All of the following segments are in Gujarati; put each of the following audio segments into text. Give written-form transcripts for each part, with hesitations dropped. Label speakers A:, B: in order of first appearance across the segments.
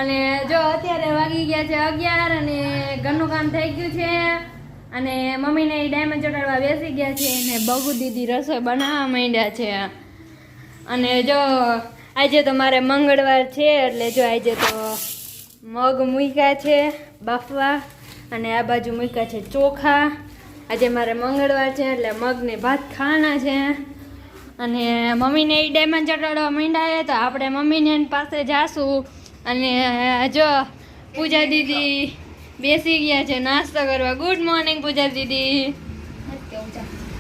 A: અને જો અત્યારે વાગી ગયા છે 11 અને ઘરનું કામ થઈ ગયું છે અને મમ્મીને ડાયમંડ ચોટાડવા બેસી ગયા છે અને બગુ દીદી રસોઈ બનાવવા માંડ્યા છે અને જો આજે તો મારે મંગળવાર છે એટલે જો આજે તો મગ મૂક્યા છે બાફવા અને આ બાજુ મૂક્યા છે ચોખા. આજે મારે મંગળવાર છે એટલે મગને ભાત ખાવાના છે અને મમ્મીને એ ડાયમંડ ચટાડવા માંડ્યા તો આપણે મમ્મીને પાસે જાશું. અને જો પૂજા દીદી બેસી ગયા છે નાસ્તો કરવા. ગુડ મોર્નિંગ પૂજા દીદી.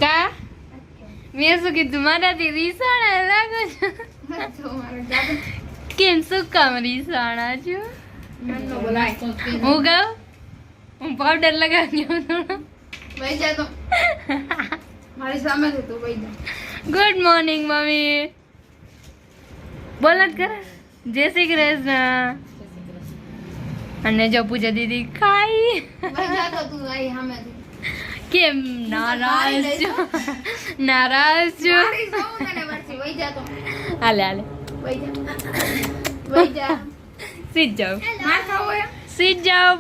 A: કા મેં શું કીધું મારાથી રીસાણા લાગો છો? કેમ શું કામ રીસાણા છો? હું ગાઉં હું પાવડર લગાવી
B: મારી સામે તું
A: ગુડ મોર્નિંગ મમ્મી બોલ જ કરે. જય શ્રી કૃષ્ણ. અને જો પૂજા દીદી ખાઈ કેમ નારાજ છો? નારાજ છો? હાલે હાલે સીધ જાઓ સીધ જાઓ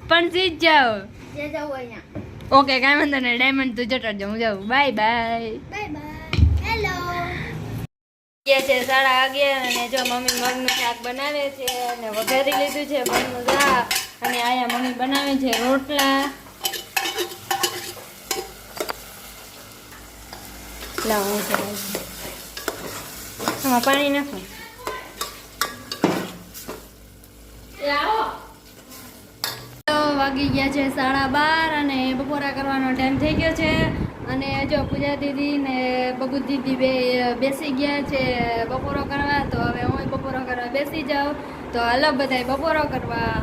A: પણ સીધ જાઓ. ઓકે કાંઈ વાંધો નહીં ડાયમંડ તું જટાડજો હું જાઉં. Bye bye. છે 11:30 અને જો મમ્મી મગનું શાક બનાવે છે અને વઘારી લીધું છે મગનું શાક અને આયા મમ્મી બનાવે છે રોટલા. લાવો આમાં પાણી નાખો. વાગી ગયા છે 12:30 અને બપોરા કરવાનો ટાઈમ થઈ ગયો છે અને જો પૂજા દીદી ને બગુ દીદી બેસી ગયા છે બપોરો કરવા. તો હવે હું બપોરો કરવા બેસી જાઉં. તો હાલો બધાય બપોરો કરવા.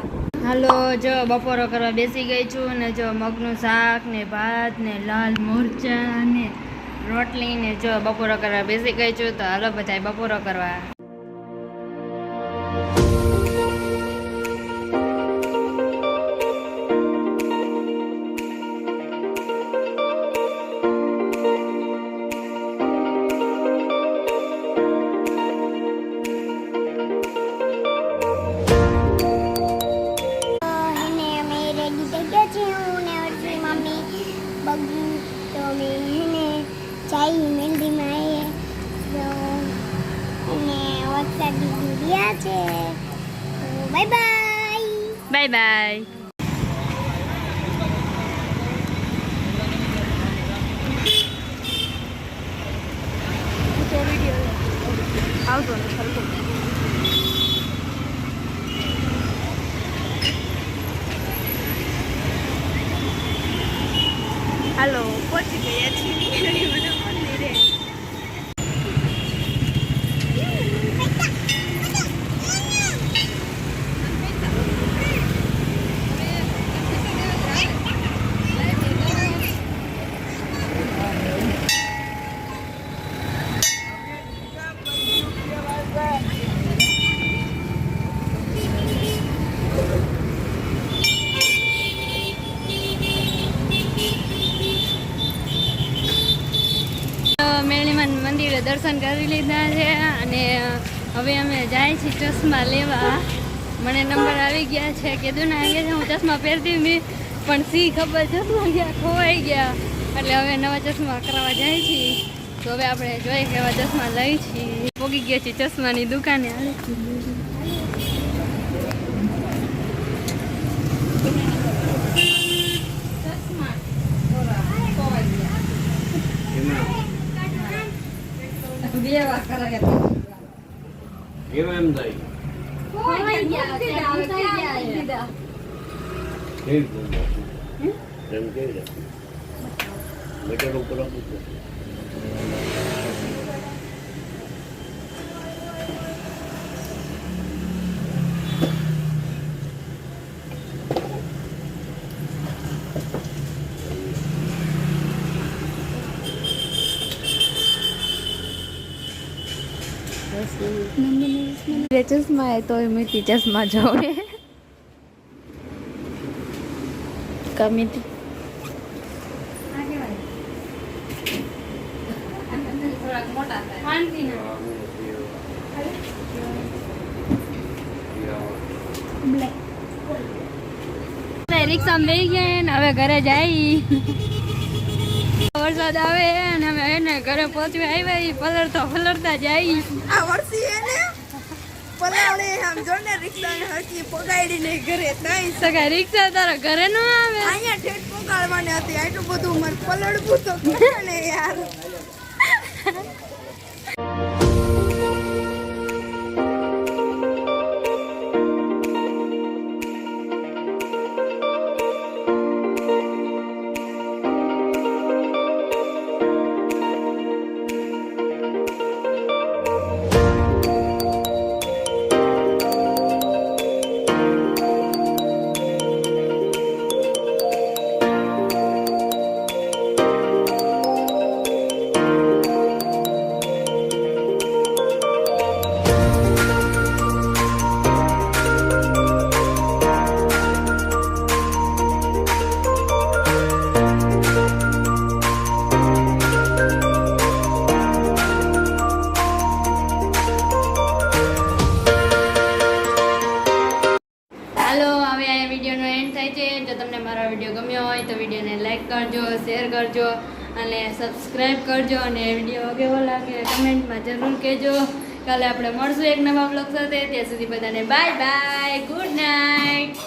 A: હાલો જો બપોરો કરવા બેસી ગઈ છું ને જો મગનું શાક ને ભાત ને લાલ મરચાં ને રોટલી ને જો બપોરો કરવા બેસી ગઈ છું. તો હાલો બધાય બપોરો કરવા.
C: ચાઈ મહેંદી માં અને વરસાદ ગયા છે. Bye bye
A: bye bye. આવતો હાલો પહોંચી ગયા છીએ મંદિરે. મંદિરે દર્શન કરી લીધા છે અને હવે અમે જાય છીએ ચશ્મા લેવા. મને નંબર આવી ગયા છે કીધું ને આવી ગયા છે. હું ચશ્મા પહેરતી હતી પણ સી ખબર ચશ્મા ગયા ખોવાઈ ગયા એટલે હવે નવા ચશ્મા કરાવવા જાય છીએ. તો હવે આપણે જોઈએ કેવા ચશ્મા લઈ છીએ. પોગી ગયા છીએ ચશ્માની દુકાને. चश्मा है तो मिट्टी चश्मा जाओगे कमिटी રિક્ષામાં બેસી ગયા ને હવે ઘરે જાય. વરસાદ આવે ને અમે એને ઘરે પહોંચવા આવ્યા પલળતા જાય.
B: આ વર્ષી એને પલાળે આમ જો ને રિક્ષાને હરકી પગાડીને ઘરે તાઈ
A: સગા રિક્ષા તારા ઘરે ન આવે.
B: અહીંયા ઠેઠ પગાડવાની હતી આટલું બધું મને પલળવું તો ખરે ને યાર.
A: હાલો હવે આ વિડીયોનો એન્ડ થાય છે. જો તમને મારો વિડીયો ગમ્યો હોય તો વિડીયોને લાઈક કરજો, શેર કરજો અને સબસ્ક્રાઈબ કરજો. અને વિડીયો કેવો લાગે કમેન્ટમાં જરૂર કહેજો. કાલે આપણે મળશું એક નવા બ્લોગ સાથે. ત્યાં સુધી બધાને બાય બાય, ગુડ નાઇટ.